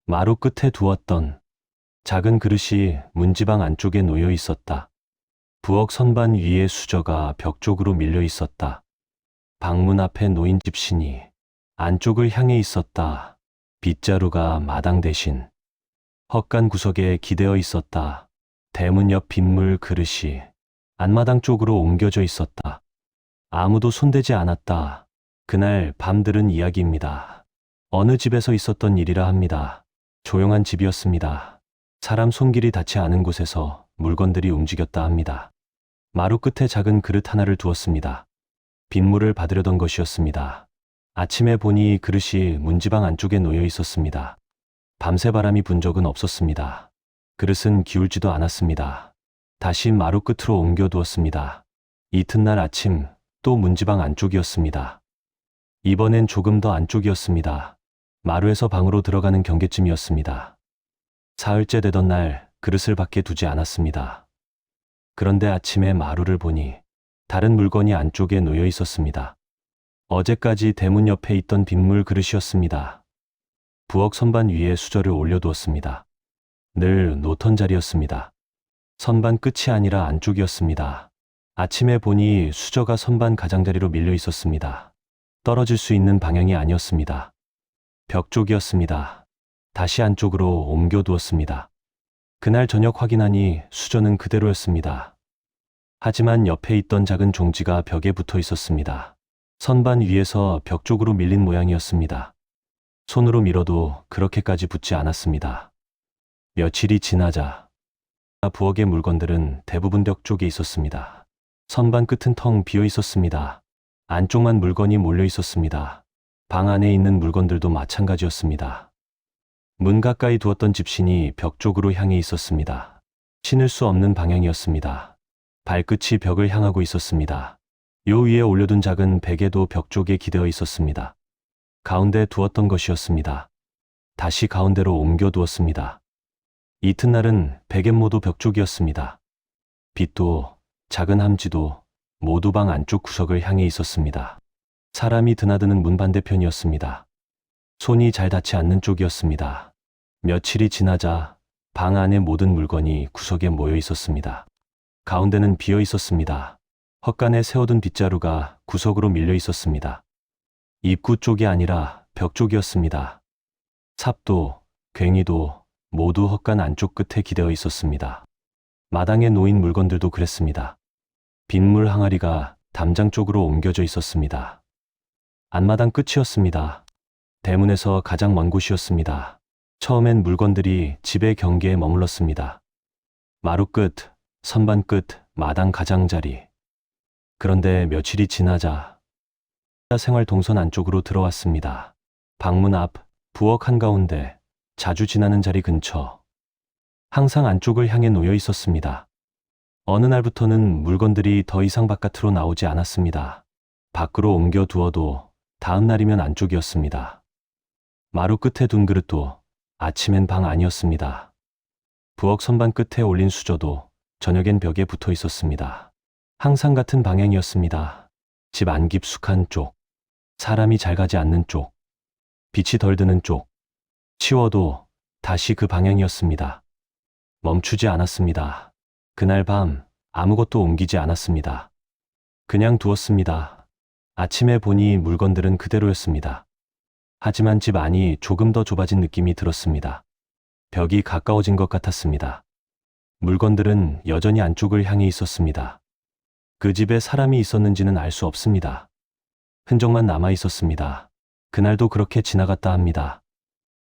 마루 끝에 두었던 작은 그릇이 문지방 안쪽에 놓여 있었다. 부엌 선반 위에 수저가 벽 쪽으로 밀려 있었다. 방문 앞에 놓인 집신이 안쪽을 향해 있었다. 빗자루가 마당 대신 헛간 구석에 기대어 있었다. 대문 옆 빗물 그릇이 안마당 쪽으로 옮겨져 있었다. 아무도 손대지 않았다. 그날 밤 들은 이야기입니다. 어느 집에서 있었던 일이라 합니다. 조용한 집이었습니다. 사람 손길이 닿지 않은 곳에서 물건들이 움직였다 합니다. 마루 끝에 작은 그릇 하나를 두었습니다. 빗물을 받으려던 것이었습니다. 아침에 보니 그릇이 문지방 안쪽에 놓여 있었습니다. 밤새 바람이 분 적은 없었습니다. 그릇은 기울지도 않았습니다. 다시 마루 끝으로 옮겨두었습니다. 이튿날 아침 또 문지방 안쪽이었습니다. 이번엔 조금 더 안쪽이었습니다. 마루에서 방으로 들어가는 경계쯤이었습니다. 사흘째 되던 날 그릇을 밖에 두지 않았습니다. 그런데 아침에 마루를 보니 다른 물건이 안쪽에 놓여 있었습니다. 어제까지 대문 옆에 있던 빗물 그릇이었습니다. 부엌 선반 위에 수저를 올려두었습니다. 늘 놓던 자리였습니다. 선반 끝이 아니라 안쪽이었습니다. 아침에 보니 수저가 선반 가장자리로 밀려 있었습니다. 떨어질 수 있는 방향이 아니었습니다. 벽 쪽이었습니다. 다시 안쪽으로 옮겨두었습니다. 그날 저녁 확인하니 수저는 그대로였습니다. 하지만 옆에 있던 작은 종지가 벽에 붙어 있었습니다. 선반 위에서 벽 쪽으로 밀린 모양이었습니다. 손으로 밀어도 그렇게까지 붙지 않았습니다. 며칠이 지나자 부엌의 물건들은 대부분 벽 쪽에 있었습니다. 선반 끝은 텅 비어 있었습니다. 안쪽만 물건이 몰려 있었습니다. 방 안에 있는 물건들도 마찬가지였습니다. 문 가까이 두었던 집신이 벽 쪽으로 향해 있었습니다. 신을 수 없는 방향이었습니다. 발끝이 벽을 향하고 있었습니다. 요 위에 올려둔 작은 베개도 벽 쪽에 기대어 있었습니다. 가운데 두었던 것이었습니다. 다시 가운데로 옮겨두었습니다. 이튿날은 베개 모두 벽 쪽이었습니다. 빛도 작은 함지도 모두 방 안쪽 구석을 향해 있었습니다. 사람이 드나드는 문 반대편이었습니다. 손이 잘 닿지 않는 쪽이었습니다. 며칠이 지나자 방 안의 모든 물건이 구석에 모여 있었습니다. 가운데는 비어 있었습니다. 헛간에 세워둔 빗자루가 구석으로 밀려 있었습니다. 입구 쪽이 아니라 벽 쪽이었습니다. 삽도, 괭이도 모두 헛간 안쪽 끝에 기대어 있었습니다. 마당에 놓인 물건들도 그랬습니다. 빗물 항아리가 담장 쪽으로 옮겨져 있었습니다. 안마당 끝이었습니다. 대문에서 가장 먼 곳이었습니다. 처음엔 물건들이 집의 경계에 머물렀습니다. 마루 끝, 선반 끝, 마당 가장자리. 그런데 며칠이 지나자 생활 동선 안쪽으로 들어왔습니다. 방문 앞, 부엌 한가운데, 자주 지나는 자리 근처. 항상 안쪽을 향해 놓여 있었습니다. 어느 날부터는 물건들이 더 이상 바깥으로 나오지 않았습니다. 밖으로 옮겨 두어도 다음 날이면 안쪽이었습니다. 마루 끝에 둔 그릇도 아침엔 방 안이었습니다. 부엌 선반 끝에 올린 수저도 저녁엔 벽에 붙어 있었습니다. 항상 같은 방향이었습니다. 집 안 깊숙한 쪽, 사람이 잘 가지 않는 쪽, 빛이 덜 드는 쪽. 치워도 다시 그 방향이었습니다. 멈추지 않았습니다. 그날 밤 아무것도 옮기지 않았습니다. 그냥 두었습니다. 아침에 보니 물건들은 그대로였습니다. 하지만 집 안이 조금 더 좁아진 느낌이 들었습니다. 벽이 가까워진 것 같았습니다. 물건들은 여전히 안쪽을 향해 있었습니다. 그 집에 사람이 있었는지는 알 수 없습니다. 흔적만 남아 있었습니다. 그날도 그렇게 지나갔다 합니다.